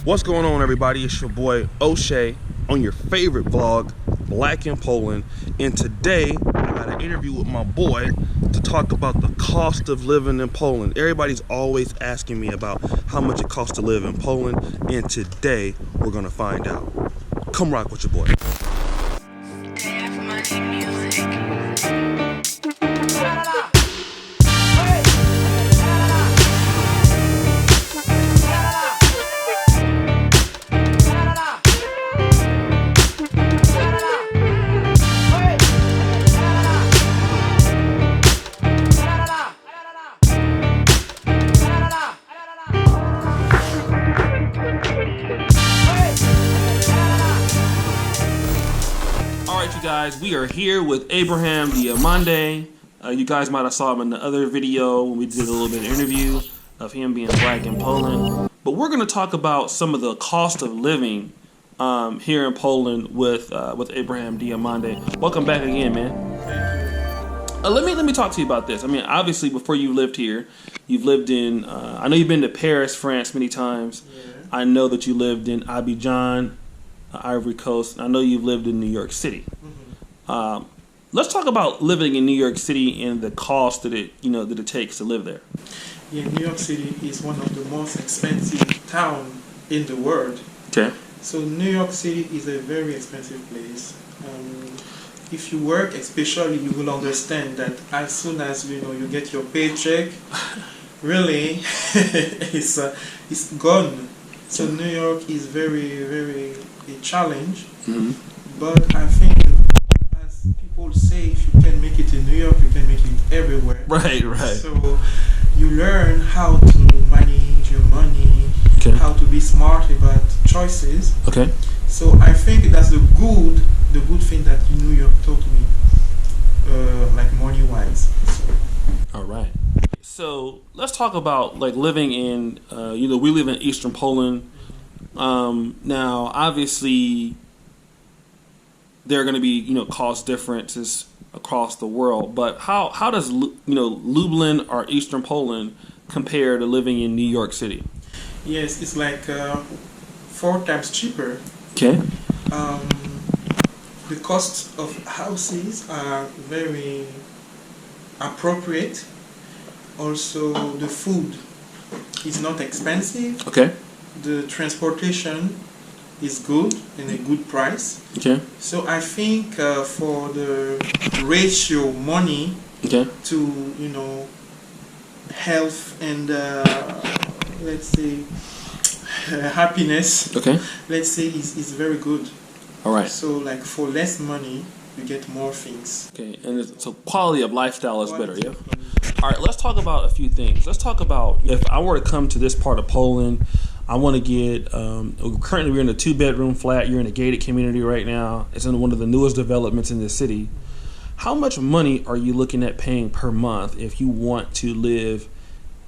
What's going on, everybody? It's your boy O'Shea on your favorite vlog, Black in Poland. And today I got an interview with my boy to talk about the cost of living in Poland. Everybody's always asking me about how much it costs to live in Poland, and today we're gonna find out. Come rock with your boy. Guys, we are here with Abraham Diomande. You guys might have saw him in the other video when we did a little bit of interview of him being black in Poland. But we're going to talk about some of the cost of living here in Poland with Abraham Diomande. Welcome back again, man. Let me talk to you about this. I mean, obviously, before you lived here, you've lived in. I know you've been to Paris, France, many times. Yeah. I know that you lived in Abidjan, Ivory Coast. I know you've lived in New York City. Let's talk about living in New York City and the cost that it takes to live there. Yeah, New York City is one of the most expensive towns in the world. Okay. So New York City is a very expensive place. If you work, especially, you will understand that as soon as you get your paycheck, really, it's gone. So New York is very, very a challenge. Mm-hmm. But I think, as people say, if you can make it in New York, you can make it everywhere. Right. So you learn how to manage your money, okay, how to be smart about choices. Okay. So I think that's the good thing that New York taught me, like money-wise. So. All right. So let's talk about like living in, we live in Eastern Poland. Now, obviously, there are going to be, cost differences across the world. But how does, Lublin or Eastern Poland compare to living in New York City? Yes, it's like 4 times cheaper. Okay. The cost of houses are very appropriate. Also, the food is not expensive. Okay. The transportation is good and a good price. Okay. So I think for the ratio money, okay, to health and let's say happiness, okay, let's say is very good. All right. So like for less money, you get more things. Okay, and so quality of lifestyle is better, yeah? All right, let's talk about a few things. Let's talk about if I were to come to this part of Poland, I want to get, currently we're in a 2-bedroom flat. You're in a gated community right now. It's in one of the newest developments in the city. How much money are you looking at paying per month if you want to live?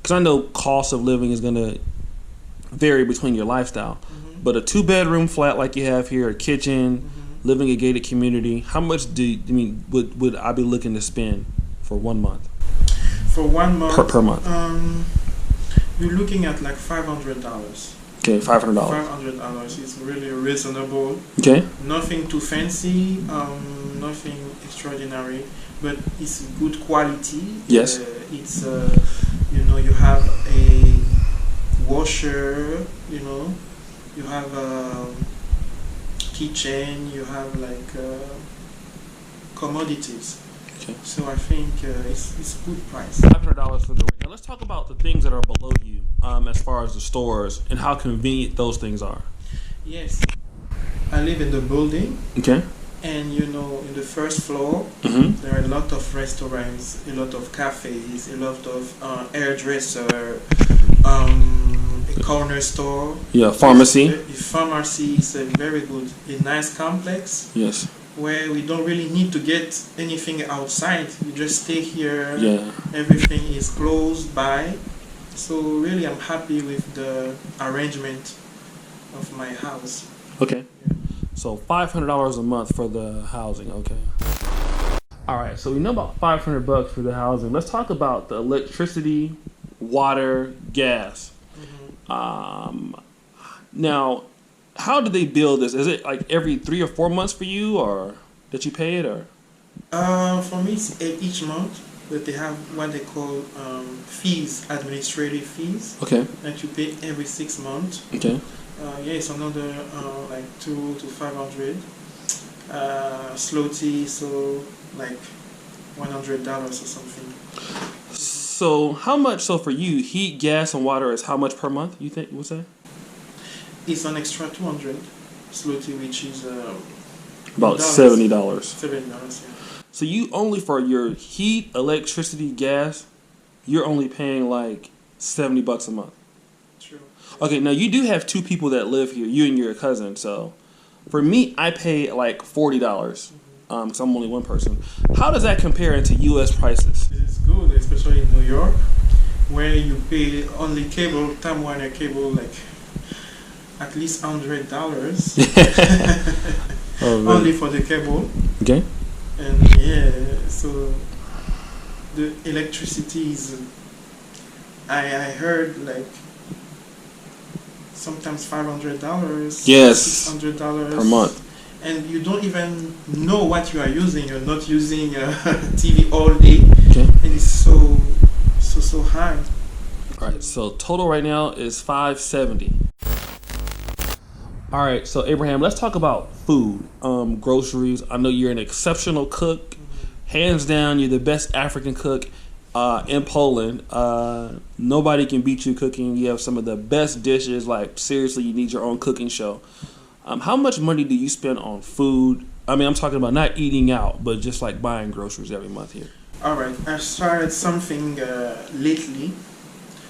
Because I know cost of living is going to vary between your lifestyle. Mm-hmm. But a 2-bedroom flat like you have here, a kitchen, mm-hmm, living in a gated community, how much would I be looking to spend for 1 month? For 1 month? Per month. You're looking at like $500. Okay, $500. $500 is really reasonable. Okay. Nothing too fancy, nothing extraordinary, but it's good quality. Yes. It's you have a washer, you have a kitchen, you have like commodities. Okay. So I think it's good price. $500 for the rent. Now let's talk about the things that are below you, as far as the stores and how convenient those things are. Yes, I live in the building. Okay. And in the first floor, mm-hmm, there are a lot of restaurants, a lot of cafes, a lot of hairdresser, a corner store. Yeah, pharmacy. The pharmacy is a very good, a nice complex. Yes. Where we don't really need to get anything outside. We just stay here. Yeah. Everything is close by. So really I'm happy with the arrangement of my house. Okay. Yeah. So $500 a month for the housing, okay. All right, so we know about $500 for the housing. Let's talk about the electricity, water, gas. Mm-hmm. Now, how do they bill this? Is it like every 3 or 4 months for you, or that you pay it, or? For me, it's each month, but they have what they call fees, administrative fees, Okay. that you pay every 6 months. Okay. Yeah, it's another like 2 to 500 zloty, so like $100 or something. So how much? So for you, heat, gas, and water is how much per month? You think you would say? It's an extra 200 zloty, which is About $70. $70. $70, yeah. So you only for your heat, electricity, gas, you're only paying like $70 a month. True. Okay, now you do have two people that live here, you and your cousin. So for me, I pay like $40 because I'm only one person. How does that compare to U.S. prices? This is good, especially in New York, where you pay only cable, Time Warner cable, like at least $100 Oh, really? only for the cable. Okay. And yeah, so the electricity is, I heard like sometimes $500, Yes. $600 Per month. and you don't even know what you are using. You're not using TV all day, Okay. and it's so high. All right. So total right now is $570. All right. So Abraham, let's talk about food, groceries. I know you're an exceptional cook. Hands down, you're the best African cook in Poland. Nobody can beat you cooking. You have some of the best dishes. Like seriously, you need your own cooking show. How much money do you spend on food? I mean, I'm talking about not eating out, but just like buying groceries every month here. All right, I started something lately.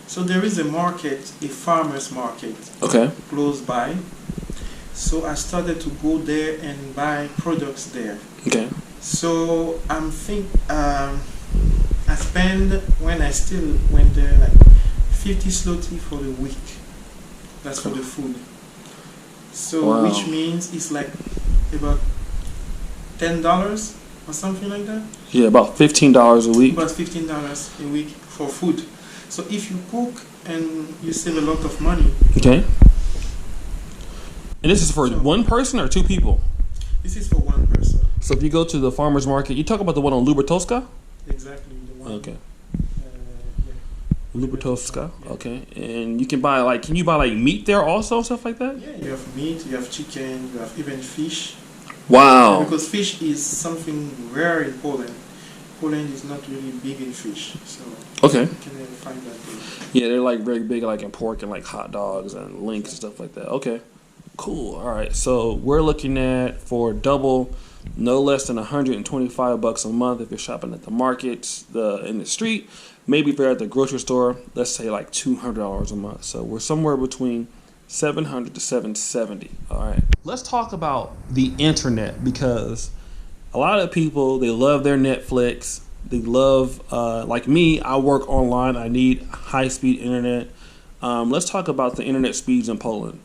So there is a market, a farmer's market Okay. close by. So I started to go there and buy products there. Okay. So I spend, when I still went there, like 50 zloty for the week. That's for the food. So Wow. which means it's like about $10 or something like that. Yeah, about $15 a week. About $15 a week for food. So if you cook and you save a lot of money. Okay. And this is for So- one person or two people? This is for one person. So if you go to the farmer's market, you talk about the one on Lubertoska? Exactly the one. Okay. Yeah. Lubertoska. Yeah. Okay. And you can buy can you buy like meat there also, stuff like that? Yeah, you have meat, you have chicken, you have even fish. Wow. Because fish is something rare in Poland. Poland is not really big in fish, so Okay. you can never find that there. Yeah, they're like very big like in pork and like hot dogs and links and stuff like that. Okay. Cool. All right. So we're looking at for double, no less than $125 a month if you're shopping at the markets, in the street. Maybe if you're at the grocery store, let's say like $200 a month. So we're somewhere between $700 to $770. All right. Let's talk about the internet because a lot of people, they love their Netflix. They love, like me, I work online. I need high-speed internet. Let's talk about the internet speeds in Poland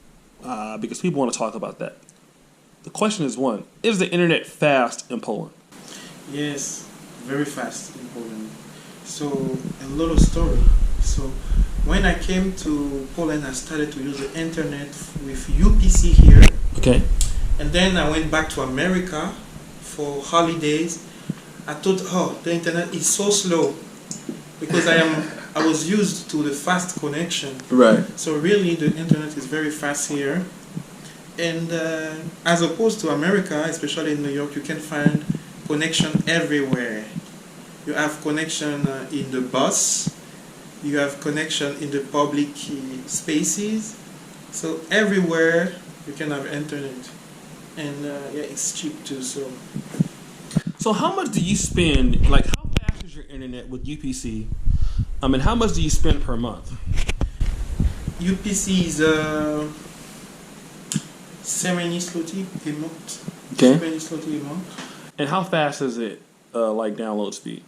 because people want to talk about that. The question is one, is the internet fast in Poland? Yes, very fast in Poland. So a little story. So when I came to Poland, I started to use the internet with UPC here. Okay. And then I went back to America for holidays. I thought, oh, the internet is so slow because I was used to the fast connection. Right. So really, the internet is very fast here. And as opposed to America, especially in New York, you can find connection everywhere. You have connection in the bus. You have connection in the public spaces. So everywhere you can have internet. And yeah, it's cheap too. So how much do you spend, like how fast is your internet with UPC? I mean, how much do you spend per month? UPC is 70 zloty a month. Okay. 70 zloty a month. And how fast is it, like download speed?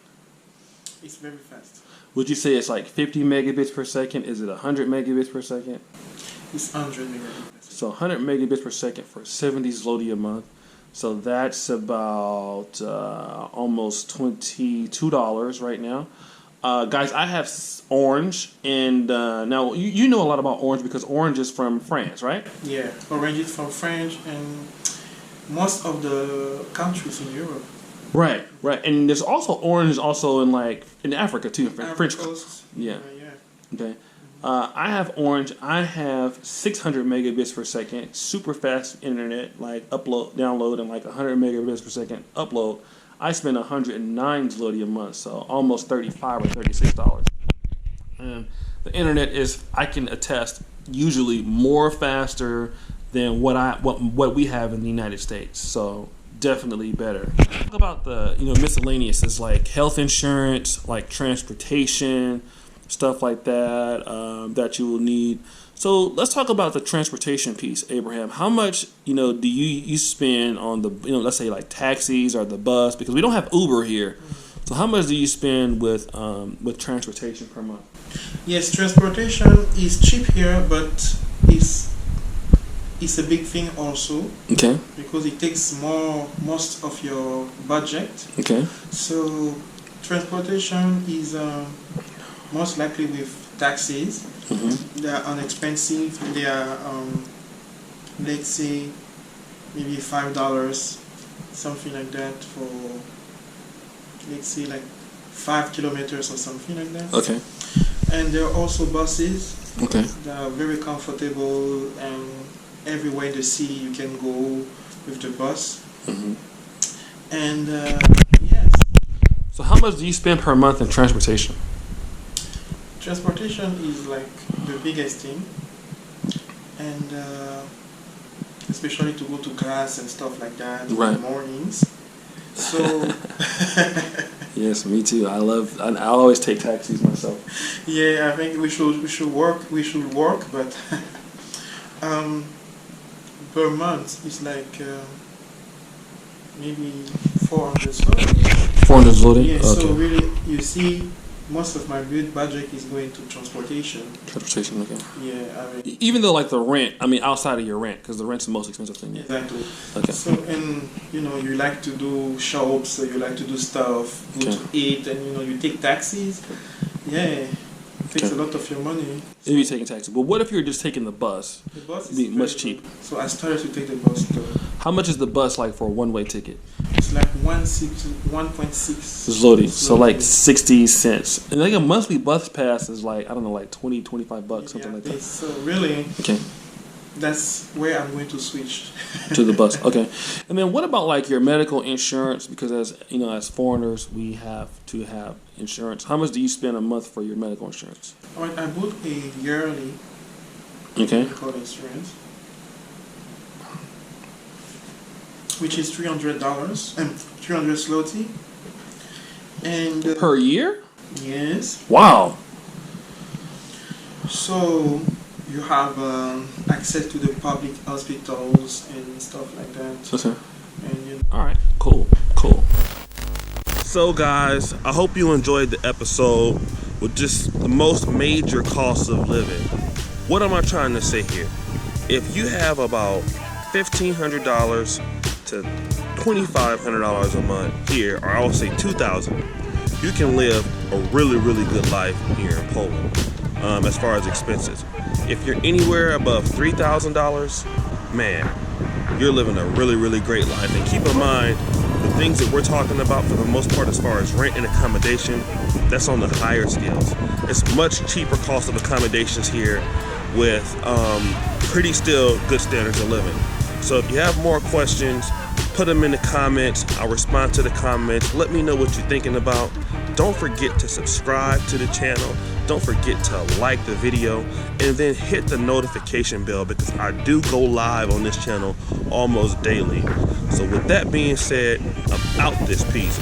It's very fast. Would you say it's like 50 megabits per second? Is it 100 megabits per second? It's 100 megabits. So 100 megabits per second for 70 zloty a month. So that's about almost $22 right now. Guys, I have orange, and now you know a lot about orange because orange is from France, right? Yeah, orange is from French and most of the countries in Europe. Right, right. And there's also orange also in Africa too. French. Coast. Yeah. Yeah. Okay. I have orange. I have 600 megabits per second, super fast internet, like download, and like 100 megabits per second upload. I spend 109 zloty a month, so almost $35 or $36. And the internet is, I can attest, usually more faster than what we have in the United States. So definitely better. Talk about the miscellaneous is like health insurance, like transportation, stuff like that that you will need. So let's talk about the transportation piece, Abraham. How much do you spend on the let's say like taxis or the bus, because we don't have Uber here. So how much do you spend with transportation per month? Yes, transportation is cheap here, but it's a big thing also. Okay. Because it takes most of your budget. Okay. So transportation is most likely with taxis. Mm-hmm. They are inexpensive. They are let's say maybe $5, something like that, for let's say like 5 kilometers or something like that. Okay. And there are also buses. Okay. That are very comfortable, and everywhere in the city you can go with the bus. Mm-hmm. And yes. So how much do you spend per month in transportation? Transportation is like the biggest thing, and especially to go to class and stuff like that in Right. the mornings. So Yes, me too. I always take taxis myself. yeah, I think we should work, but per month it's like maybe 400 zloty. 400 zloty. Yeah, Okay. so really you see, most of my budget is going to transportation. Transportation. Okay. Yeah, I mean. Even though like the rent, outside of your rent, because the rent's the most expensive thing. Yeah. Exactly. Okay. So, and you like to do shops, so you like to do stuff, go Okay. to eat, and you take taxis. Yeah, it takes Okay. a lot of your money. If you're taking taxi, but what if you're just taking the bus? The bus is Be much very cheaper. good. So I started to take the bus. How much is the bus like for a one-way ticket? It's like 1.6 Zloty. So like 60 cents. And like a monthly bus pass is like, I don't know, like 20, 25 bucks, something like that. So really, Okay. that's where I'm going to switch. To the bus. Okay. And then what about like your medical insurance? Because as foreigners, we have to have insurance. How much do you spend a month for your medical insurance? I bought a yearly Okay. medical insurance, which is $300 and 300 zloty. And Per year? yes, Wow. so you have access to the public hospitals and stuff like that. Okay. And All right. Cool. So guys, I hope you enjoyed the episode with just the most major costs of living. What am I trying to say here? If you have about $1,500 to $2,500 a month here, or I'll say $2,000, you can live a really, really good life here in Poland. As far as expenses, if you're anywhere above $3,000, man, you're living a really, really great life. And keep in mind, the things that we're talking about for the most part as far as rent and accommodation, that's on the higher scales. It's much cheaper cost of accommodations here with pretty still good standards of living. So if you have more questions, put them in the comments. I'll respond to the comments. Let me know what you're thinking about. Don't forget to subscribe to the channel. Don't forget to like the video, and then hit the notification bell, because I do go live on this channel almost daily. So with that being said, I'm out this piece.